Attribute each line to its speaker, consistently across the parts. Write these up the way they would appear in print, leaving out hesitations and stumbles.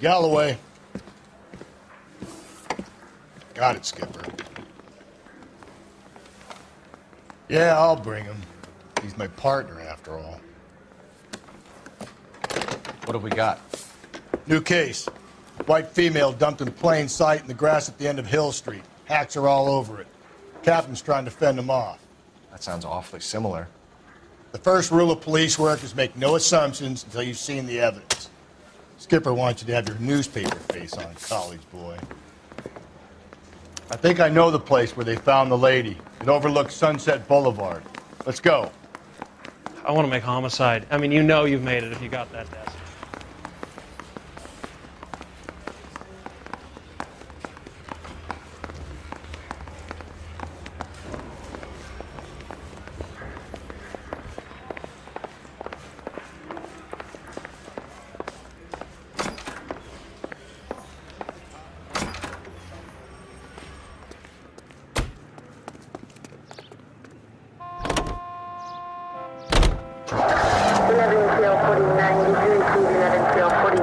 Speaker 1: Galloway. Got it, Skipper. Yeah, I'll bring him. He's my partner, after all.
Speaker 2: What have we got?
Speaker 1: New case. White female dumped in plain sight in the grass at the end of Hill Street. Hacks are all over it. Captain's trying to fend them off.
Speaker 2: That sounds awfully similar.
Speaker 1: The first rule of police work is make no assumptions until you've seen the evidence. Skipper wants you to have your newspaper face on, college boy. I think I know the place where they found the lady. It overlooks Sunset Boulevard. Let's go.
Speaker 3: I want to make Homicide. I mean, you know you've made it if you got that desk.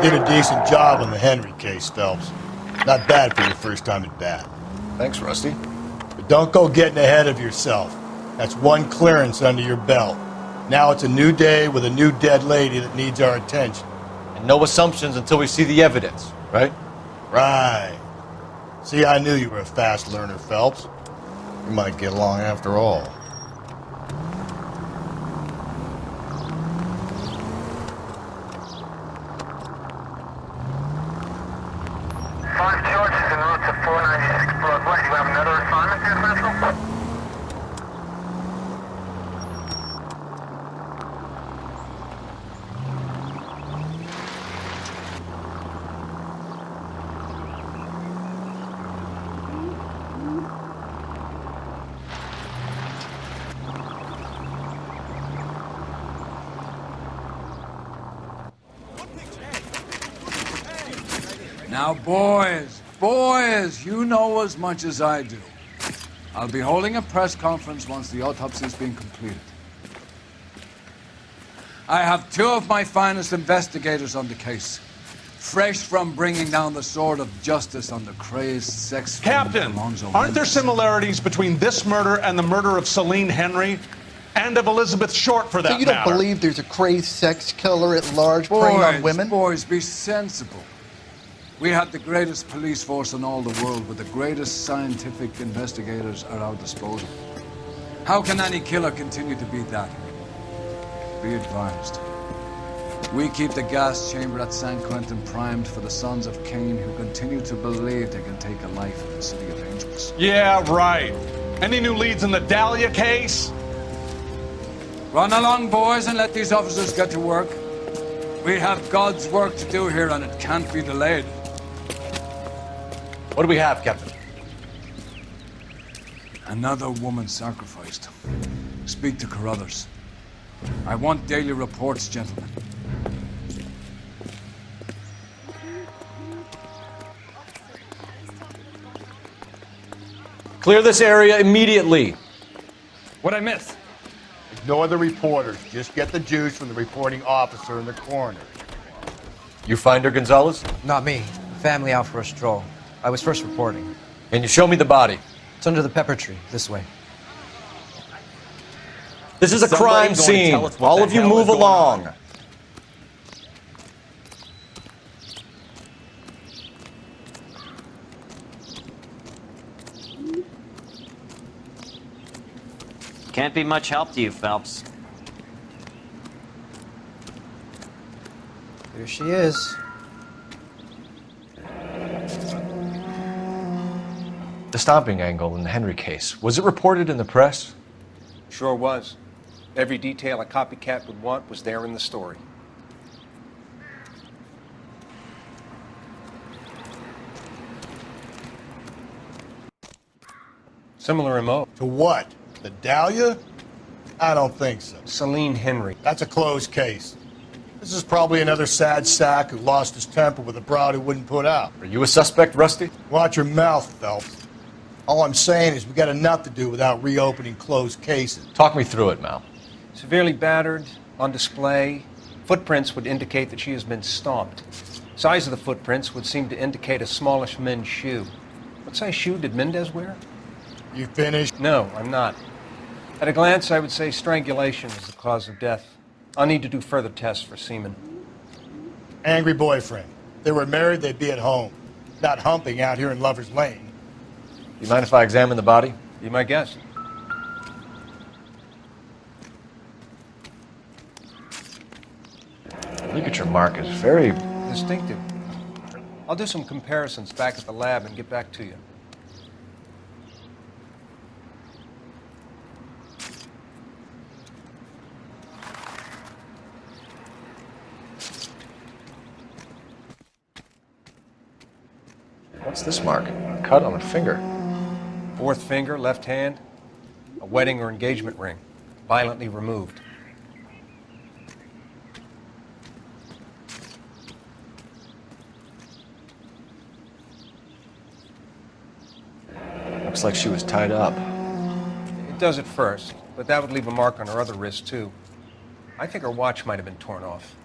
Speaker 1: Did a decent job on the Henry case, Phelps. Not bad for your first time at bat.
Speaker 2: Thanks, Rusty.
Speaker 1: But don't go getting ahead of yourself. That's one clearance under your belt. Now it's a new day with a new dead lady that needs our attention.
Speaker 2: And no assumptions until we see the evidence, right?
Speaker 1: Right. See, I knew you were a fast learner, Phelps. We might get along after all.
Speaker 4: Now, boys, you know as much as I do. I'll be holding a press conference once the autopsy's been completed. I have two of my finest investigators on the case, fresh from bringing down the sword of justice on the crazed sex...
Speaker 5: Captain, aren't there similarities between this murder and the murder of Celine Henry? And of Elizabeth Short, for that matter?
Speaker 6: So you don't believe there's a crazed sex killer at large preying on women?
Speaker 4: Boys, be sensible. We have the greatest police force in all the world, with the greatest scientific investigators at our disposal. How can any killer continue to beat that? Be advised. We keep the gas chamber at San Quentin primed for the sons of Cain who continue to believe they can take a life in the City of Angels.
Speaker 5: Yeah, right. Any new leads in the Dahlia case?
Speaker 4: Run along, boys, and let these officers get to work. We have God's work to do here, and it can't be delayed.
Speaker 2: What do we have, Captain?
Speaker 4: Another woman sacrificed. Speak to Carruthers. I want daily reports, gentlemen.
Speaker 2: Clear this area immediately.
Speaker 3: What'd I miss?
Speaker 1: Ignore the reporters. Just get the juice from the reporting officer in the corner.
Speaker 2: You find her, Gonzalez?
Speaker 7: Not me. Family out for a stroll. I was first reporting.
Speaker 2: Can you show me the body?
Speaker 7: It's under the pepper tree, this way.
Speaker 2: This is a crime scene. All of you move along.
Speaker 8: Can't be much help to you, Phelps.
Speaker 7: Here she is.
Speaker 2: The stomping angle in the Henry case, was it reported in the press?
Speaker 9: Sure was. Every detail a copycat would want was there in the story. Similar MO.
Speaker 1: To what? The Dahlia? I don't think so.
Speaker 9: Celine Henry.
Speaker 1: That's a closed case. This is probably another sad sack who lost his temper with a broad who wouldn't put out.
Speaker 2: Are you a suspect, Rusty?
Speaker 1: Watch your mouth, Phelps. All I'm saying is we got enough to do without reopening closed cases.
Speaker 2: Talk me through it, Mal.
Speaker 9: Severely battered, on display. Footprints would indicate that she has been stomped. Size of the footprints would seem to indicate a smallish men's shoe. What size shoe did Mendez wear?
Speaker 1: You finished?
Speaker 9: No, I'm not. At a glance, I would say strangulation is the cause of death. I'll need to do further tests for semen.
Speaker 1: Angry boyfriend. If they were married, they'd be at home. Not humping out here in Lover's Lane.
Speaker 2: You mind if I examine the body?
Speaker 9: Be my guest.
Speaker 2: Look at your mark. It's very...
Speaker 9: Distinctive. I'll do some comparisons back at the lab and get back to you.
Speaker 2: What's this mark? A cut on a finger.
Speaker 9: Fourth finger, left hand. A wedding or engagement ring. Violently removed.
Speaker 2: Looks like she was tied up.
Speaker 9: It does at first, but that would leave a mark on her other wrist, too. I think her watch might have been torn off.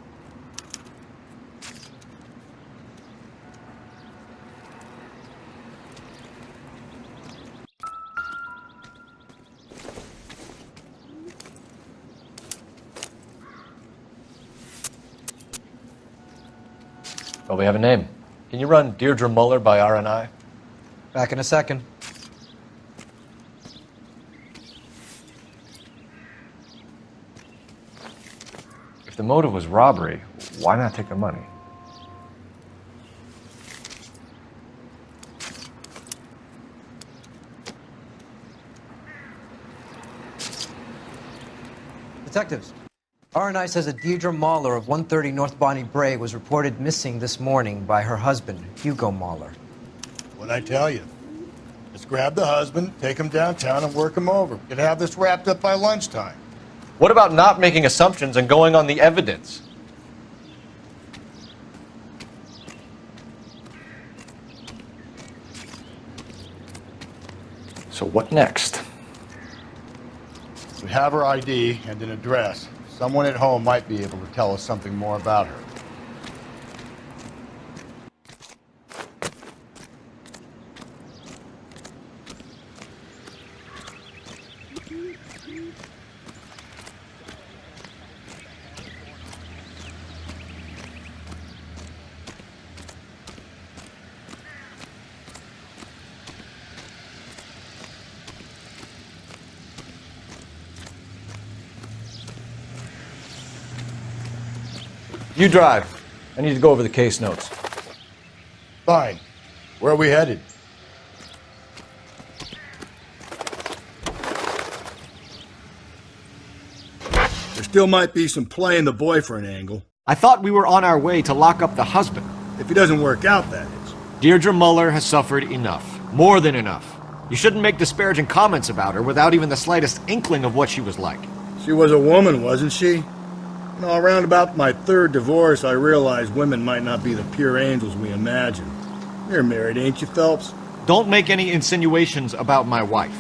Speaker 2: Well, we have a name. Can you run Deirdre Muller by RNI?
Speaker 7: Back in a second.
Speaker 2: If the motive was robbery, why not take the money?
Speaker 7: Detectives, RNI says that Deirdre Mahler of 130 North Bonnie Bray was reported missing this morning by her husband, Hugo Mahler.
Speaker 1: What'd I tell you? Let's grab the husband, take him downtown, and work him over. We could have this wrapped up by lunchtime.
Speaker 2: What about not making assumptions and going on the evidence? So what next?
Speaker 1: We have her ID and an address. Someone at home might be able to tell us something more about her.
Speaker 2: You drive. I need to go over the case notes.
Speaker 1: Fine. Where are we headed? There still might be some play in the boyfriend angle.
Speaker 10: I thought we were on our way to lock up the husband.
Speaker 1: If he doesn't work out, that is.
Speaker 10: Deirdre Muller has suffered enough. More than enough. You shouldn't make disparaging comments about her without even the slightest inkling of what she was like.
Speaker 1: She was a woman, wasn't she? You know, around about my third divorce, I realized women might not be the pure angels we imagine. You're married, ain't you, Phelps?
Speaker 10: Don't make any insinuations about my wife.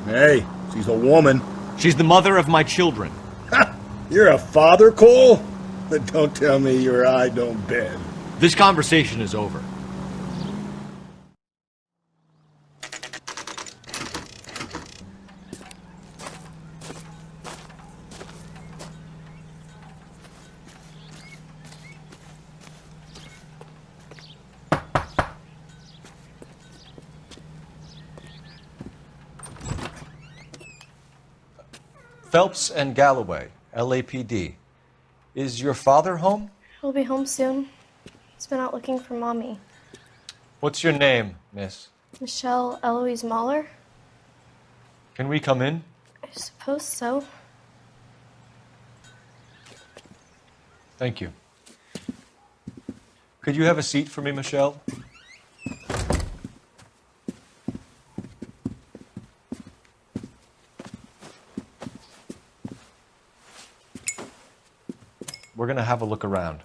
Speaker 1: Hey, she's a woman.
Speaker 10: She's the mother of my children.
Speaker 1: You're a father, Cole? But don't tell me your eye don't bend.
Speaker 10: This conversation is over.
Speaker 2: Phelps and Galloway, LAPD. Is your father home?
Speaker 11: He'll be home soon. He's been out looking for Mommy.
Speaker 2: What's your name, miss?
Speaker 11: Michelle Eloise Mahler?
Speaker 2: Can we come in?
Speaker 11: I suppose so.
Speaker 2: Thank you. Could you have a seat for me, Michelle? We're gonna have a look around.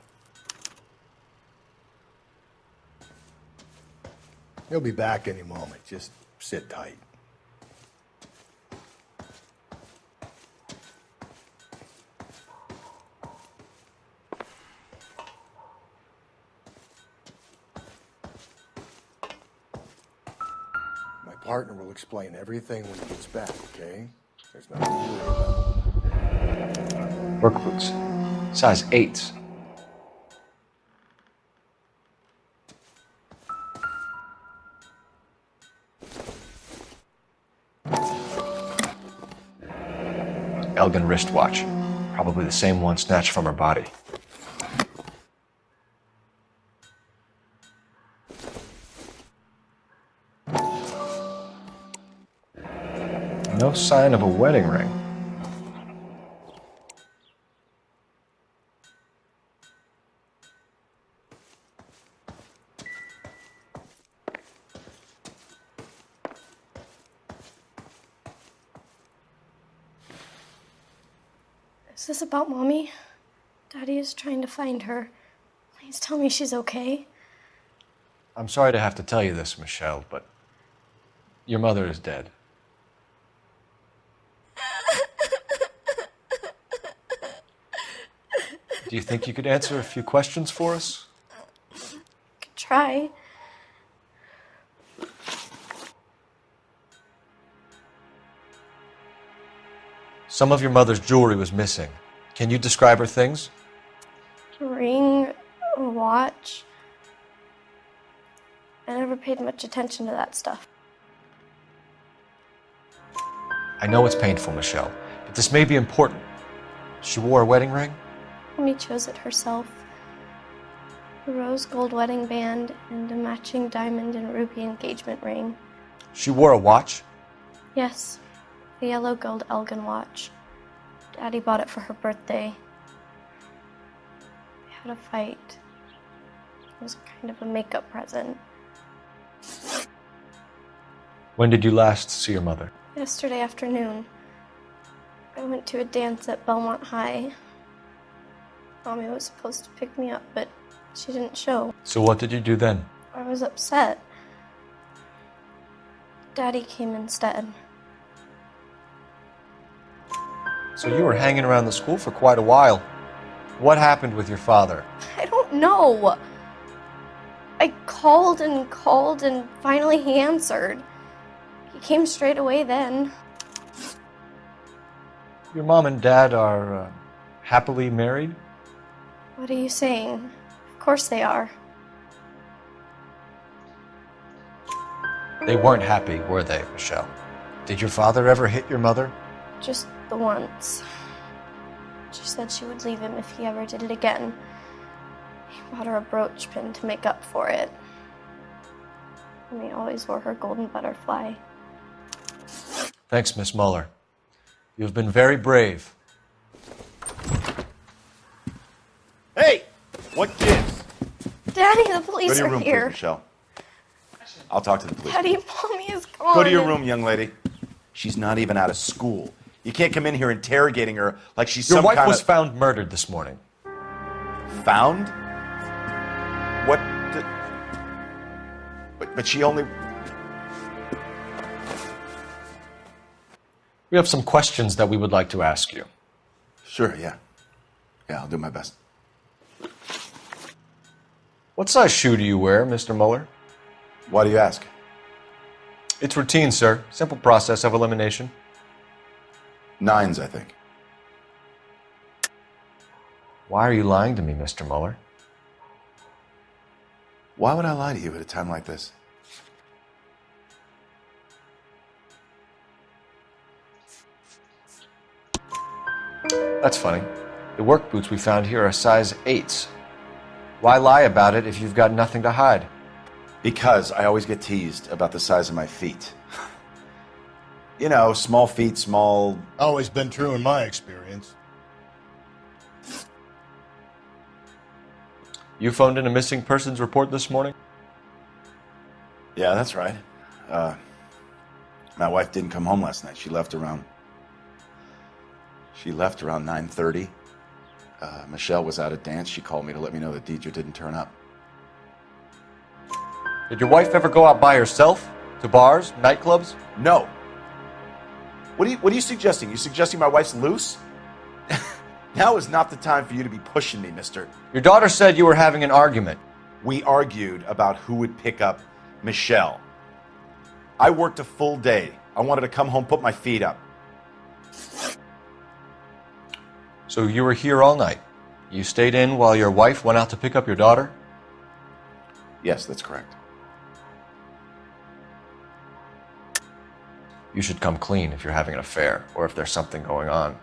Speaker 1: He'll be back any moment. Just sit tight. My partner will explain everything when he gets back, okay? There's nothing to worry about.
Speaker 2: Work boots. Size 8s. Elgin wristwatch. Probably the same one snatched from her body. No sign of a wedding ring.
Speaker 11: Is this about Mommy? Daddy is trying to find her. Please tell me she's okay.
Speaker 2: I'm sorry to have to tell you this, Michelle, but your mother is dead. Do you think you could answer a few questions for us?
Speaker 11: Could try.
Speaker 2: Some of your mother's jewelry was missing. Can you describe her things?
Speaker 11: A ring, a watch. I never paid much attention to that stuff.
Speaker 2: I know it's painful, Michelle, but this may be important. She wore a wedding ring?
Speaker 11: Mommy chose it herself. A rose gold wedding band and a matching diamond and ruby engagement ring.
Speaker 2: She wore a watch?
Speaker 11: Yes, the yellow gold Elgin watch. Daddy bought it for her birthday. We had a fight. It was kind of a makeup present.
Speaker 2: When did you last see your mother?
Speaker 11: Yesterday afternoon, I went to a dance at Belmont High. Mommy was supposed to pick me up, but she didn't show.
Speaker 2: So what did you do then?
Speaker 11: I was upset. Daddy came instead.
Speaker 2: So you were hanging around the school for quite a while. What happened with your father?
Speaker 11: I don't know. I called and finally he answered. He came straight away then.
Speaker 2: Your mom and dad are happily married?
Speaker 11: What are you saying? Of course they are.
Speaker 2: They weren't happy, were they, Michelle? Did your father ever hit your mother?
Speaker 11: Just the once. She said she would leave him if he ever did it again. He bought her a brooch pin to make up for it. And he always wore her golden butterfly.
Speaker 2: Thanks, Miss Muller. You've been very brave.
Speaker 12: Hey! What gives?
Speaker 11: Daddy, the police
Speaker 12: Go to your
Speaker 11: are
Speaker 12: room,
Speaker 11: here.
Speaker 12: please, Michelle. I'll talk to the police.
Speaker 11: Daddy, Mommy is gone.
Speaker 12: Go to your room, young lady. She's not even out of school. You can't come in here interrogating her like she's
Speaker 2: Your
Speaker 12: some
Speaker 2: wife
Speaker 12: kind
Speaker 2: was
Speaker 12: of...
Speaker 2: found murdered this morning.
Speaker 12: Found? What? But she only...
Speaker 2: We have some questions that we would like to ask you.
Speaker 12: Sure, yeah. Yeah, I'll do my best.
Speaker 2: What size shoe do you wear, Mr. Muller?
Speaker 12: Why do you ask?
Speaker 2: It's routine, sir. Simple process of elimination.
Speaker 12: 9s, I think.
Speaker 2: Why are you lying to me, Mr. Muller?
Speaker 12: Why would I lie to you at a time like this?
Speaker 2: That's funny. The work boots we found here are size 8s. Why lie about it if you've got nothing to hide?
Speaker 12: Because I always get teased about the size of my feet. You know, small feet, small...
Speaker 1: Always been true in my experience.
Speaker 2: You phoned in a missing persons report this morning?
Speaker 12: Yeah, that's right. My wife didn't come home last night. She left around 9:30. Michelle was out at dance. She called me to let me know that Deidre didn't turn up.
Speaker 2: Did your wife ever go out by herself? To bars, nightclubs?
Speaker 12: No. What are you suggesting? You suggesting my wife's loose? Now is not the time for you to be pushing me, mister.
Speaker 2: Your daughter said you were having an argument.
Speaker 12: We argued about who would pick up Michelle. I worked a full day. I wanted to come home, put my feet up.
Speaker 2: So you were here all night. You stayed in while your wife went out to pick up your daughter?
Speaker 12: Yes, that's correct.
Speaker 2: You should come clean if you're having an affair or if there's something going on.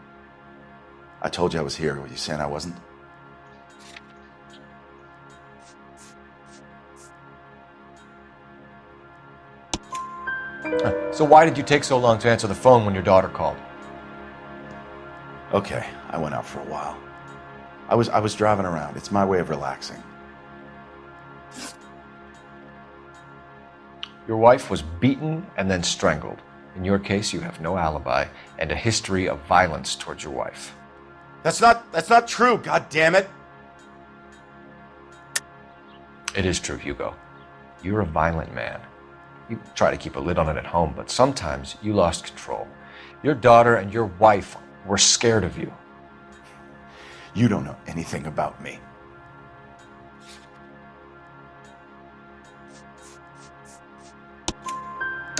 Speaker 12: I told you I was here. Were you saying I wasn't?
Speaker 2: So why did you take so long to answer the phone when your daughter called?
Speaker 12: Okay, I went out for a while. I was driving around. It's my way of relaxing.
Speaker 2: Your wife was beaten and then strangled. In your case, you have no alibi and a history of violence towards your wife.
Speaker 12: That's not true, god damn it.
Speaker 2: It is true, Hugo. You're a violent man. You try to keep a lid on it at home, but sometimes you lost control. Your daughter and your wife were scared of you.
Speaker 12: You don't know anything about me.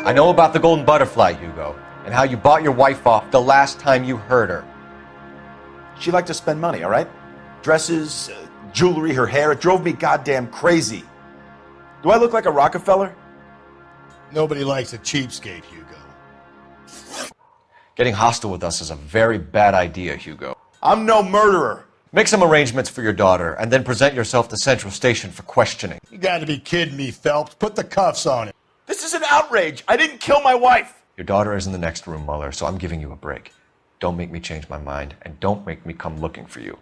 Speaker 2: I know about the golden butterfly, Hugo, and how you bought your wife off the last time you heard her.
Speaker 12: She liked to spend money, all right? Dresses, jewelry, her hair. It drove me goddamn crazy. Do I look like a Rockefeller?
Speaker 1: Nobody likes a cheapskate, Hugo.
Speaker 2: Getting hostile with us is a very bad idea, Hugo.
Speaker 12: I'm no murderer.
Speaker 2: Make some arrangements for your daughter, and then present yourself to Central Station for questioning.
Speaker 1: You gotta be kidding me, Phelps. Put the cuffs on him.
Speaker 12: This is an outrage. I didn't kill my wife.
Speaker 2: Your daughter is in the next room, Mueller, so I'm giving you a break. Don't make me change my mind, and don't make me come looking for you.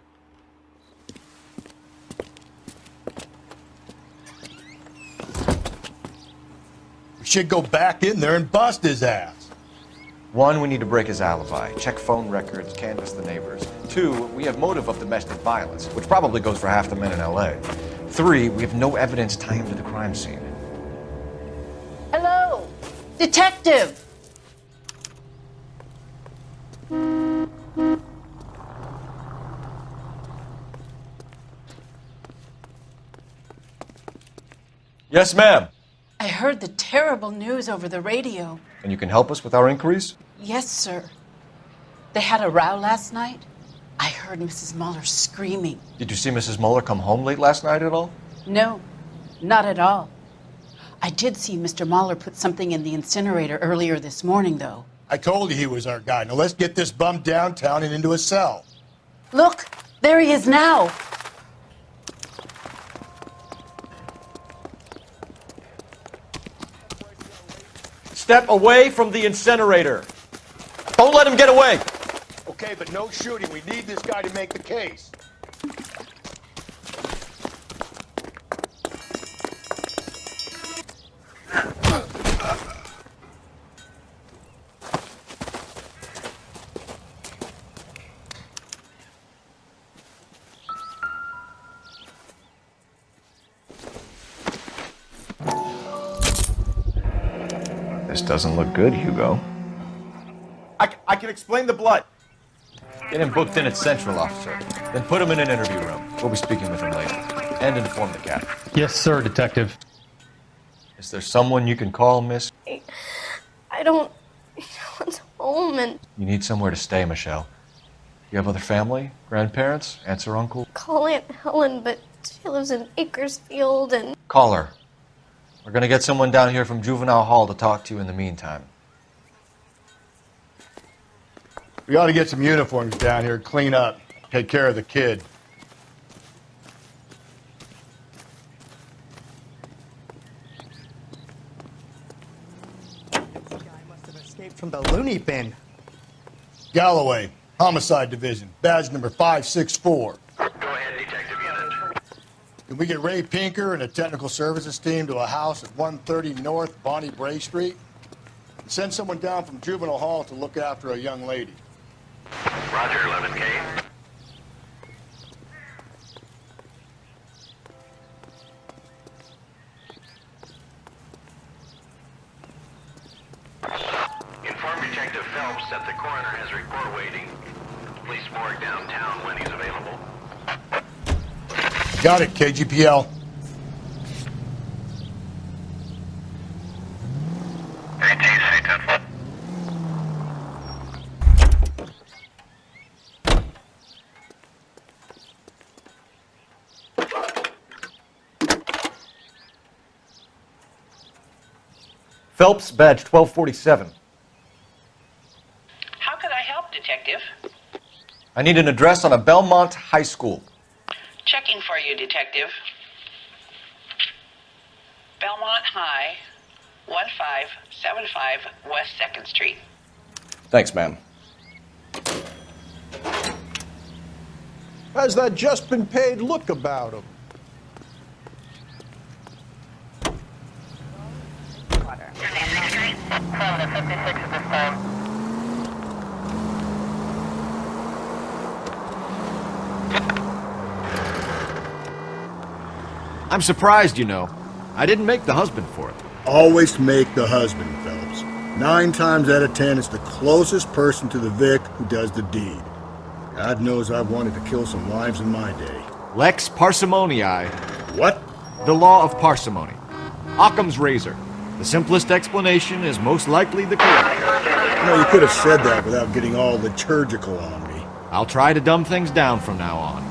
Speaker 1: We should go back in there and bust his ass.
Speaker 2: 1, we need to break his alibi, check phone records, canvass the neighbors. 2, we have motive of domestic violence, which probably goes for half the men in LA. 3, we have no evidence tying him to the crime scene.
Speaker 13: Hello, detective.
Speaker 2: Yes, ma'am.
Speaker 13: I heard the terrible news over the radio.
Speaker 2: And you can help us with our inquiries?
Speaker 13: Yes, sir. They had a row last night. I heard Mrs. Mueller screaming.
Speaker 2: Did you see Mrs. Mueller come home late last night at all?
Speaker 13: No, not at all. I did see Mr. Mueller put something in the incinerator earlier this morning, though.
Speaker 1: I told you he was our guy. Now let's get this bum downtown and into a cell.
Speaker 13: Look, there he is now.
Speaker 2: Step away from the incinerator. Don't let him get away.
Speaker 1: Okay, but no shooting. We need this guy to make the case.
Speaker 2: This doesn't look good, Hugo.
Speaker 12: I can explain the blood.
Speaker 2: Get him booked in at Central, officer. Then put him in an interview room. We'll be speaking with him later. And inform the captain.
Speaker 3: Yes, sir, detective.
Speaker 2: Is there someone you can call, miss?
Speaker 11: I don't want home and
Speaker 2: You need somewhere to stay, Michelle. You have other family? Grandparents? Aunts or uncle?
Speaker 11: call Aunt Helen, but she lives in Bakersfield and
Speaker 2: Call her. We're gonna get someone down here from Juvenile Hall to talk to you in the meantime.
Speaker 1: We ought to get some uniforms down here, clean up, take care of the kid.
Speaker 6: This guy must have escaped from the loony bin.
Speaker 1: Galloway, Homicide Division, badge number 564.
Speaker 14: Go ahead, detective unit.
Speaker 1: Can we get Ray Pinker and a technical services team to a house at 130 North Bonnie Bray Street? And send someone down from Juvenile Hall to look after a young lady.
Speaker 14: Roger, 11K. Detective Phelps that the coroner has a report waiting. Police morgue downtown when he's available.
Speaker 1: Got it, KGPL.
Speaker 2: Phelps, badge 1247.
Speaker 15: How could I help, Detective?
Speaker 2: I need an address on a Belmont High School.
Speaker 15: Checking for you, Detective. Belmont High, 1575 West 2nd Street.
Speaker 2: Thanks, ma'am.
Speaker 16: Has that just been paid look about him?
Speaker 10: I'm surprised, you know. I didn't make the husband for it.
Speaker 1: Always make the husband, Phelps. 9 times out of 10, it's the closest person to the Vic who does the deed. God knows I've wanted to kill some wives in my day.
Speaker 10: Lex parsimoniae.
Speaker 1: What?
Speaker 10: The law of parsimony. Occam's razor. The simplest explanation is most likely the correct.
Speaker 1: You could have said that without getting all liturgical on me.
Speaker 10: I'll try to dumb things down from now on.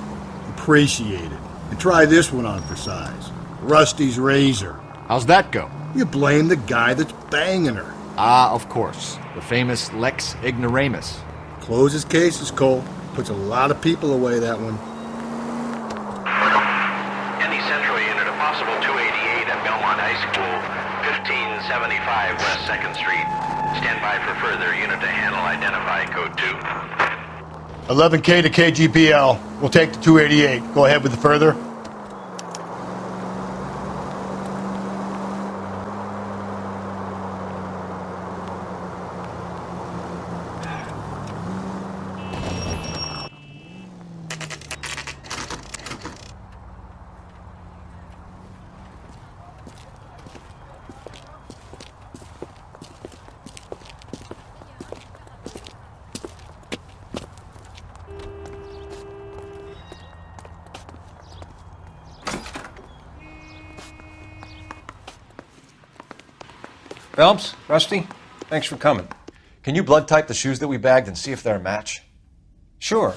Speaker 1: Appreciate it. And try this one on for size. Rusty's razor.
Speaker 10: How's that go?
Speaker 1: You blame the guy that's banging her.
Speaker 10: Ah, of course. The famous Lex ignoramus.
Speaker 1: Closes cases, Cole. Puts a lot of people away, that one.
Speaker 14: Any Central unit, a possible 288 at Belmont High School, 1575 West 2nd Street. Stand by for further unit to handle. Identify code 2.
Speaker 1: 11K to KGPL. We'll take the 288. Go ahead with the further.
Speaker 9: Phelps, Rusty, thanks for coming.
Speaker 2: Can you blood type the shoes that we bagged and see if they're a match?
Speaker 9: Sure.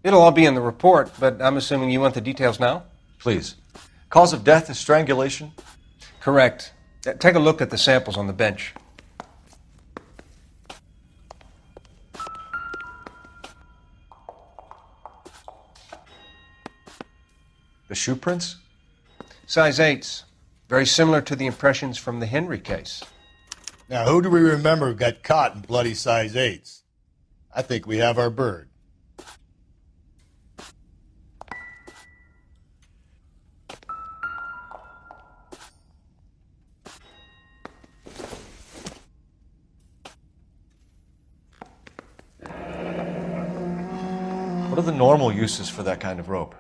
Speaker 9: It'll all be in the report, but I'm assuming you want the details now?
Speaker 2: Please. Cause of death is strangulation?
Speaker 9: Correct. Take a look at the samples on the bench.
Speaker 2: The shoe prints?
Speaker 9: Size 8s. Very similar to the impressions from the Henry case.
Speaker 1: Now, who do we remember who got caught in bloody size 8s? I think we have our bird.
Speaker 2: What are the normal uses for that kind of rope?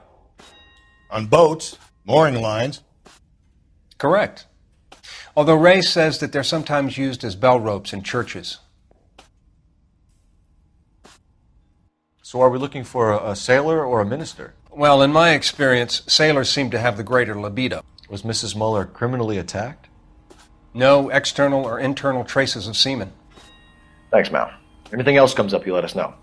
Speaker 1: On boats, mooring lines.
Speaker 9: Correct. Although Ray says that they're sometimes used as bell ropes in churches.
Speaker 2: So are we looking for a sailor or a minister?
Speaker 9: Well, in my experience, sailors seem to have the greater libido.
Speaker 2: Was Mrs. Muller criminally attacked?
Speaker 9: No external or internal traces of semen.
Speaker 2: Thanks, Mal. Anything else comes up, you let us know.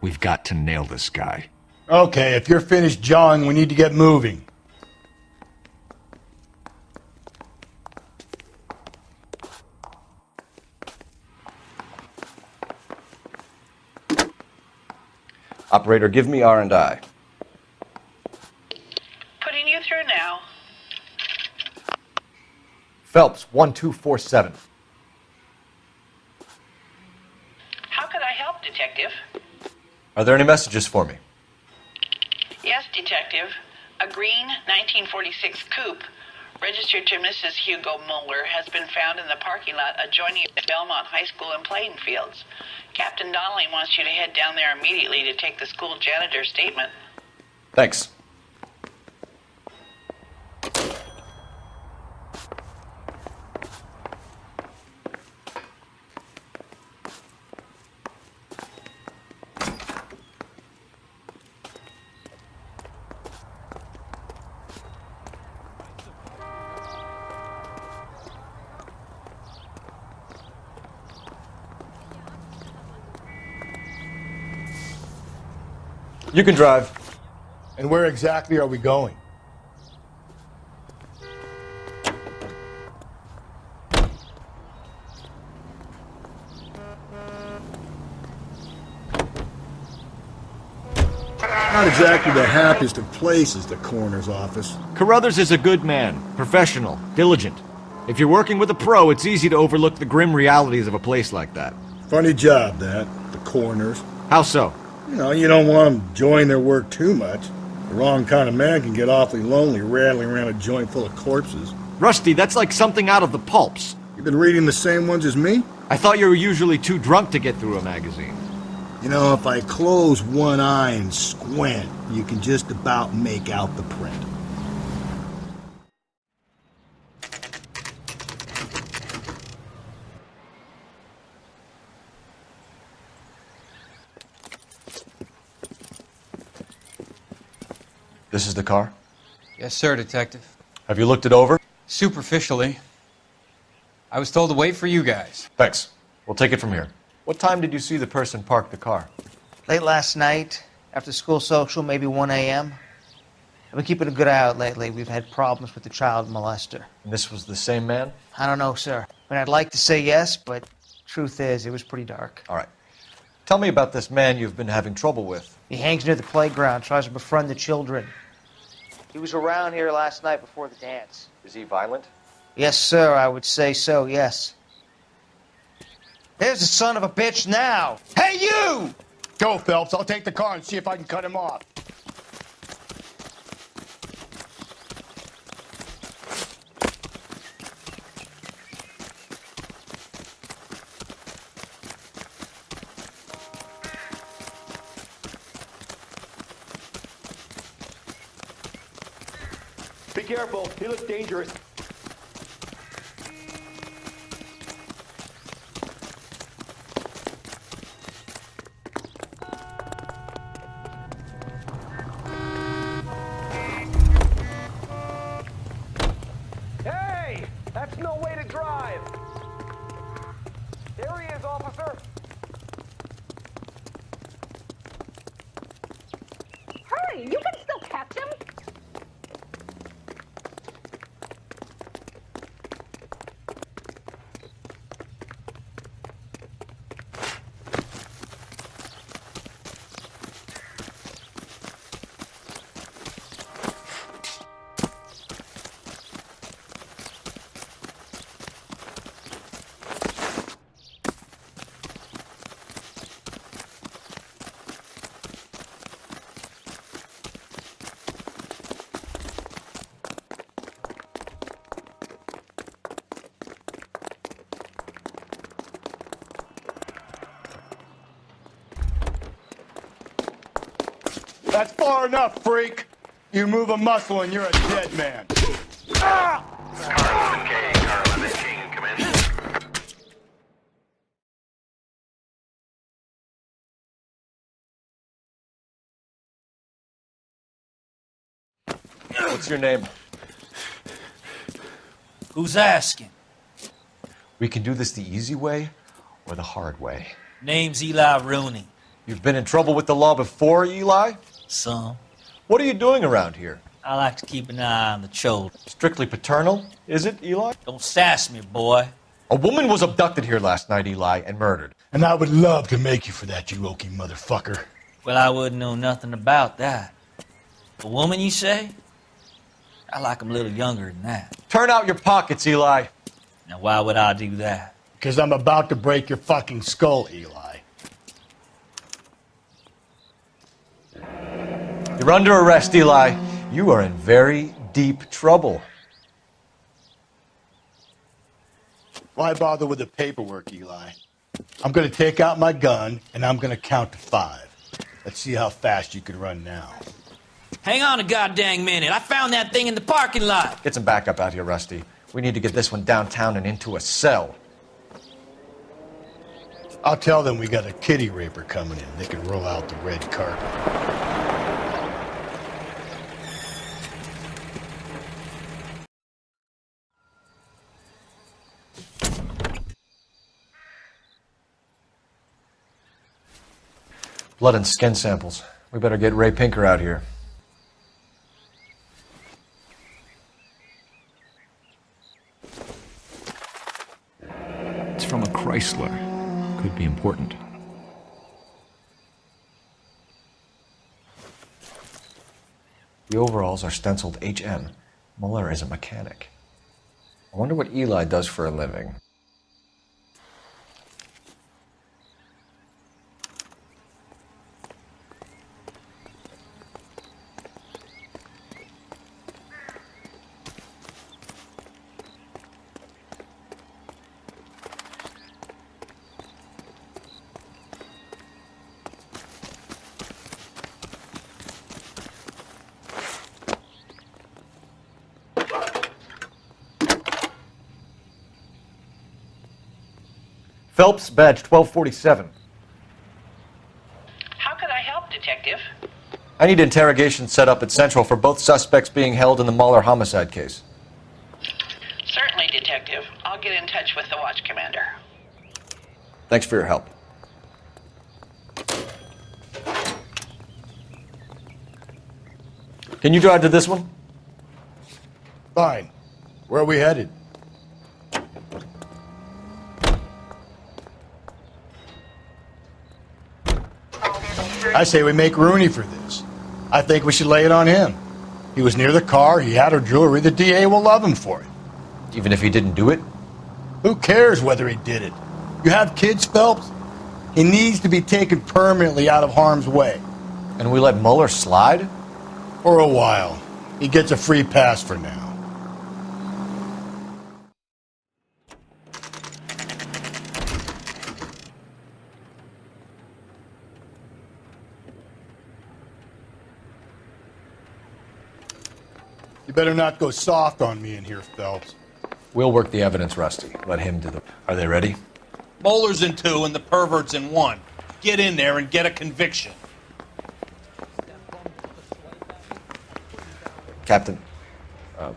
Speaker 10: We've got to nail this guy.
Speaker 1: Okay, if you're finished jawing, we need to get moving.
Speaker 2: Operator, give me R&I.
Speaker 15: Putting you through now.
Speaker 2: Phelps, 1247.
Speaker 15: How could I help, Detective?
Speaker 2: Are there any messages for me?
Speaker 15: Yes, Detective. A green 1946 coupe registered to Mrs. Hugo Muller has been found in the parking lot adjoining the Belmont High School and playing fields. Captain Donnelly wants you to head down there immediately to take the school janitor's statement.
Speaker 2: Thanks. You can drive.
Speaker 1: And where exactly are we going? Not exactly the happiest of places, the coroner's office.
Speaker 10: Carruthers is a good man, professional, diligent. If you're working with a pro, it's easy to overlook the grim realities of a place like that.
Speaker 1: Funny job, that. The coroner's.
Speaker 10: How so?
Speaker 1: You don't want them enjoying their work too much. The wrong kind of man can get awfully lonely rattling around a joint full of corpses.
Speaker 10: Rusty, that's like something out of the pulps.
Speaker 1: You've been reading the same ones as me?
Speaker 10: I thought you were usually too drunk to get through a magazine.
Speaker 1: If I close one eye and squint, you can just about make out the print.
Speaker 2: This is the car?
Speaker 17: Yes, sir, Detective.
Speaker 2: Have you looked it over?
Speaker 17: Superficially. I was told to wait for you guys.
Speaker 2: Thanks. We'll take it from here. What time did you see the person park the car?
Speaker 18: Late last night, after school social, maybe 1 a.m. I've been keeping a good eye out lately. We've had problems with the child molester.
Speaker 2: And this was the same man?
Speaker 18: I don't know, sir. I'd like to say yes, but truth is, it was pretty dark.
Speaker 2: All right. Tell me about this man you've been having trouble with.
Speaker 18: He hangs near the playground, tries to befriend the children. He was around here last night before the dance.
Speaker 2: Is he violent?
Speaker 18: Yes, sir, I would say so, yes. There's the son of a bitch now! Hey, you!
Speaker 1: Go, Phelps. I'll take the car and see if I can cut him off.
Speaker 19: Be careful. He looks dangerous.
Speaker 20: Hey! That's no way to drive! There he is, officer!
Speaker 21: Hurry! You can still catch him!
Speaker 1: That's far enough, freak. You move a muscle and you're a dead man. Ah!
Speaker 14: Car 11K, car 11 King, come in.
Speaker 2: What's your name?
Speaker 22: Who's asking?
Speaker 2: We can do this the easy way or the hard way.
Speaker 22: Name's Eli Rooney.
Speaker 2: You've been in trouble with the law before, Eli?
Speaker 22: Some.
Speaker 2: What are you doing around here?
Speaker 22: I like to keep an eye on the children.
Speaker 2: Strictly paternal, is it, Eli?
Speaker 22: Don't sass me, boy.
Speaker 2: A woman was abducted here last night, Eli, and murdered.
Speaker 1: And I would love to make you for that, you oaky motherfucker.
Speaker 22: Well, I wouldn't know nothing about that. A woman, you say? I like 'em a little younger than that.
Speaker 2: Turn out your pockets, Eli.
Speaker 22: Now, why would I do that?
Speaker 1: Because I'm about to break your fucking skull, Eli.
Speaker 2: You're under arrest, Eli. You are in very deep trouble.
Speaker 1: Why bother with the paperwork, Eli? I'm going to take out my gun, and I'm going to count to 5. Let's see how fast you can run now.
Speaker 22: Hang on a goddamn minute. I found that thing in the parking lot.
Speaker 2: Get some backup out here, Rusty. We need to get this one downtown and into a cell.
Speaker 1: I'll tell them we got a kitty raper coming in. They can roll out the red carpet.
Speaker 2: Blood and skin samples. We better get Ray Pinker out here.
Speaker 10: It's from a Chrysler. Could be important.
Speaker 2: The overalls are stenciled HM. Muller is a mechanic. I wonder what Eli does for a living. Phelps, badge 1247.
Speaker 15: How could I help, Detective?
Speaker 2: I need interrogation set up at Central for both suspects being held in the Muller homicide case.
Speaker 15: Certainly, Detective. I'll get in touch with the watch commander.
Speaker 2: Thanks for your help. Can you drive to this one?
Speaker 1: Fine. Where are we headed? I say we make Rooney for this. I think we should lay it on him. He was near the car, he had her jewelry, the DA will love him for it.
Speaker 2: Even if he didn't do it?
Speaker 1: Who cares whether he did it? You have kids, Phelps? He needs to be taken permanently out of harm's way.
Speaker 2: And we let Muller slide?
Speaker 1: For a while. He gets a free pass for now. You better not go soft on me in here, Phelps.
Speaker 2: We'll work the evidence, Rusty. Let him do the... Are they ready?
Speaker 4: Moeller's in 2 and the pervert's in 1. Get in there and get a conviction.
Speaker 2: Captain,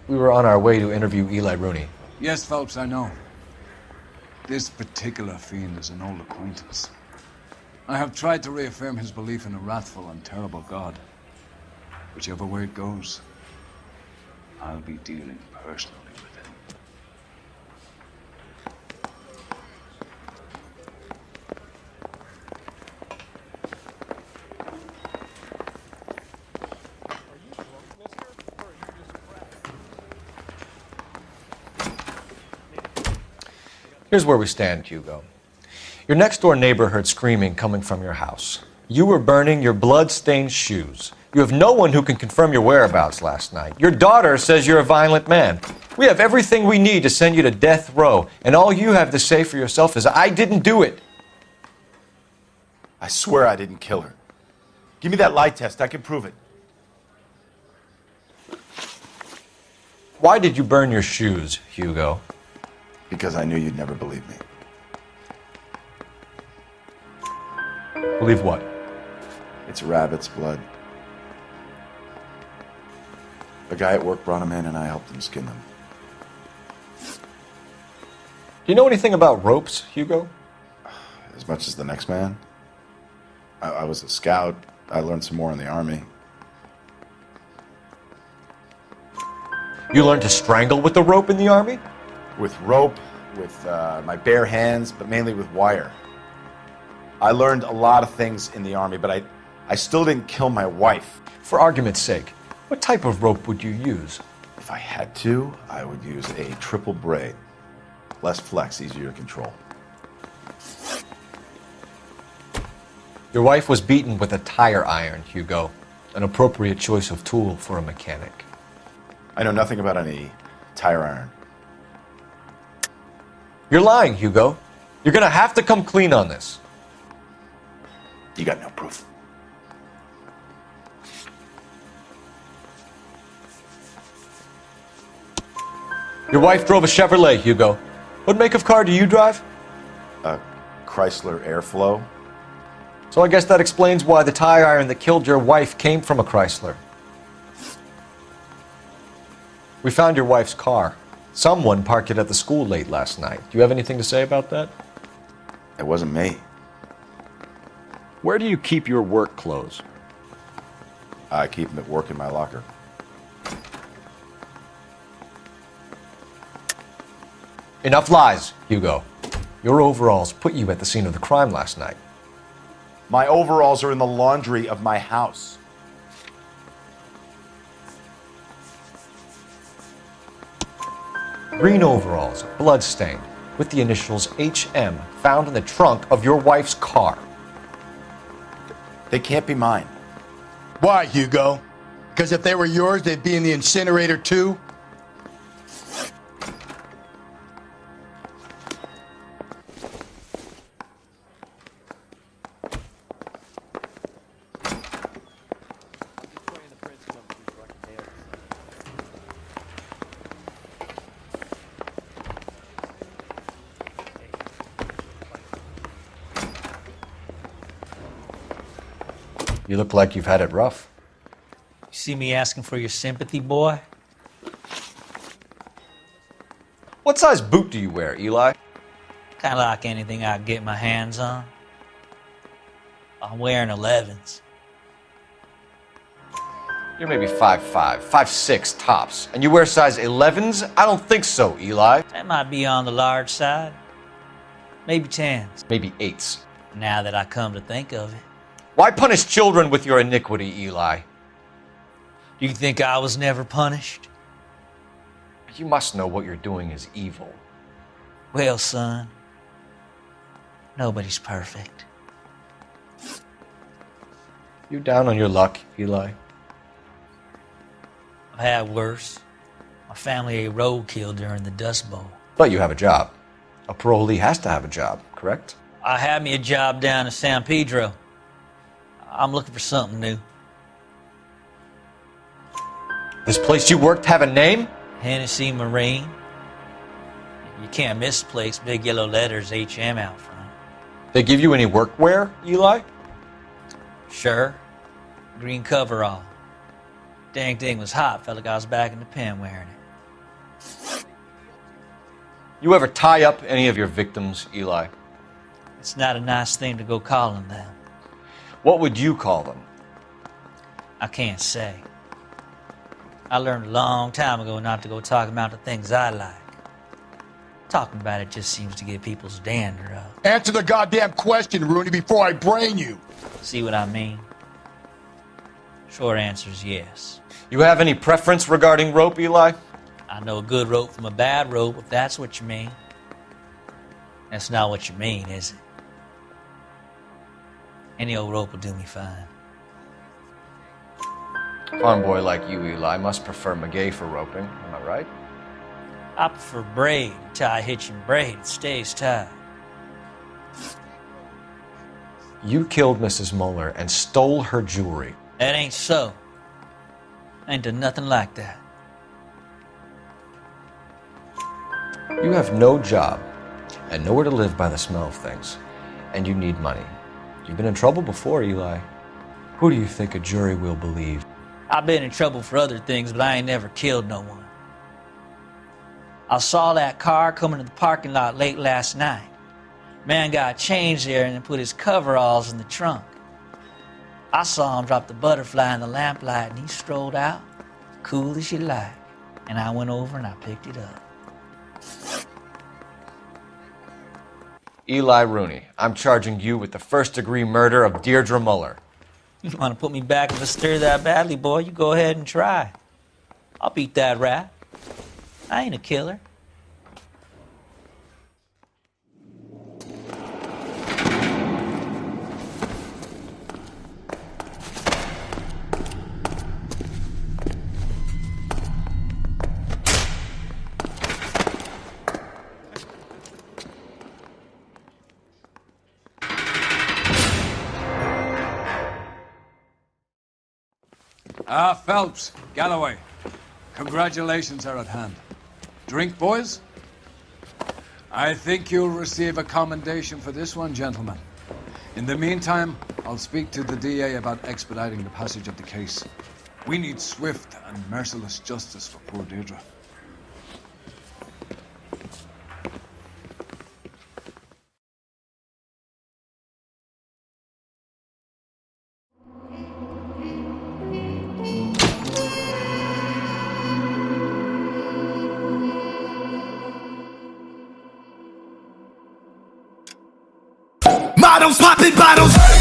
Speaker 2: we were on our way to interview Eli Rooney.
Speaker 17: Yes, Phelps, I know. This particular fiend is an old acquaintance. I have tried to reaffirm his belief in a wrathful and terrible God. Whichever way it goes, I'll be dealing personally with him.
Speaker 2: Here's where we stand, Hugo. Your next-door neighbor heard screaming coming from your house. You were burning your blood-stained shoes. You have no one who can confirm your whereabouts last night. Your daughter says you're a violent man. We have everything we need to send you to death row, and all you have to say for yourself is, I didn't do it.
Speaker 12: I swear I didn't kill her. Give me that lie test. I can prove it.
Speaker 2: Why did you burn your shoes, Hugo?
Speaker 12: Because I knew you'd never believe me.
Speaker 2: Believe what?
Speaker 12: It's rabbit's blood. A guy at work brought him in and I helped him skin them.
Speaker 2: Do you know anything about ropes, Hugo?
Speaker 12: As much as the next man. I was a scout. I learned some more in the army.
Speaker 2: You learned to strangle with the rope in the army?
Speaker 12: With rope, with my bare hands, but mainly with wire. I learned a lot of things in the army, but I still didn't kill my wife.
Speaker 2: For argument's sake, what type of rope would you use?
Speaker 12: If I had to, I would use a triple braid. Less flex, easier to control.
Speaker 2: Your wife was beaten with a tire iron, Hugo. An appropriate choice of tool for a mechanic.
Speaker 12: I know nothing about any tire iron.
Speaker 2: You're lying, Hugo. You're gonna have to come clean on this.
Speaker 12: You got no proof.
Speaker 2: Your wife drove a Chevrolet, Hugo. What make of car do you drive?
Speaker 12: A Chrysler Airflow.
Speaker 2: So I guess that explains why the tire iron that killed your wife came from a Chrysler. We found your wife's car. Someone parked it at the school late last night. Do you have anything to say about that?
Speaker 12: It wasn't me.
Speaker 10: Where do you keep your work clothes?
Speaker 12: I keep them at work in my locker.
Speaker 2: Enough lies, Hugo. Your overalls put you at the scene of the crime last night.
Speaker 12: My overalls are in the laundry of my house.
Speaker 2: Green overalls, blood-stained, with the initials HM found in the trunk of your wife's car.
Speaker 12: They can't be mine.
Speaker 1: Why, Hugo? Because if they were yours, they'd be in the incinerator too?
Speaker 2: You look like you've had it rough.
Speaker 22: You see me asking for your sympathy, boy?
Speaker 2: What size boot do you wear, Eli?
Speaker 22: Kind of like anything I can get my hands on. I'm wearing 11s.
Speaker 2: You're maybe 5'5", 5'6" tops, and you wear size 11s? I don't think so, Eli.
Speaker 22: That might be on the large side. Maybe 10s.
Speaker 2: Maybe 8s.
Speaker 22: Now that I come to think of it.
Speaker 2: Why punish children with your iniquity, Eli?
Speaker 22: Do you think I was never punished?
Speaker 2: You must know what you're doing is evil.
Speaker 22: Well, son, nobody's perfect.
Speaker 2: You down on your luck, Eli?
Speaker 22: I've had worse. My family ate roadkill during the Dust Bowl.
Speaker 2: But you have a job. A parolee has to have a job, correct?
Speaker 22: I had me a job down in San Pedro. I'm looking for something new.
Speaker 2: This place you worked have a name?
Speaker 22: Hennessy Marine. You can't miss the place. Big yellow letters, HM out front.
Speaker 2: They give you any workwear, Eli?
Speaker 22: Sure. Green coverall. Dang thing was hot. Felt like I was back in the pen wearing it.
Speaker 2: You ever tie up any of your victims, Eli?
Speaker 22: It's not a nice thing to go calling them.
Speaker 2: What would you call them?
Speaker 22: I can't say. I learned a long time ago not to go talking about the things I like. Talking about it just seems to get people's dander up.
Speaker 1: Answer the goddamn question, Rooney, before I brain you.
Speaker 22: See what I mean? Short answer is yes.
Speaker 2: You have any preference regarding rope, Eli?
Speaker 22: I know a good rope from a bad rope, if that's what you mean. That's not what you mean, is it? Any old rope will do me fine.
Speaker 2: A farm boy like you, Eli, must prefer Magay for roping. Am I right?
Speaker 22: I prefer braid. Tie, hitch, and braid. It stays tied.
Speaker 2: You killed Mrs. Muller and stole her jewelry.
Speaker 22: That ain't so. I ain't done nothing like that.
Speaker 2: You have no job and nowhere to live by the smell of things. And you need money. You've been in trouble before, Eli. Who do you think a jury will believe?
Speaker 22: I've been in trouble for other things, but I ain't never killed no one. I saw that car coming to the parking lot late last night. Man got changed there and then put his coveralls in the trunk. I saw him drop the butterfly in the lamplight and he strolled out, cool as you like. And I went over and I picked it up.
Speaker 2: Eli Rooney, I'm charging you with the first-degree murder of Deirdre Muller.
Speaker 22: You want to put me back in the stir that badly, boy? You go ahead and try. I'll beat that rap. I ain't a killer.
Speaker 17: Phelps, Galloway. Congratulations are at hand. Drink, boys? I think you'll receive a commendation for this one, gentlemen. In the meantime, I'll speak to the DA about expediting the passage of the case. We need swift and merciless justice for poor Deirdre.
Speaker 5: bottles, popping bottles.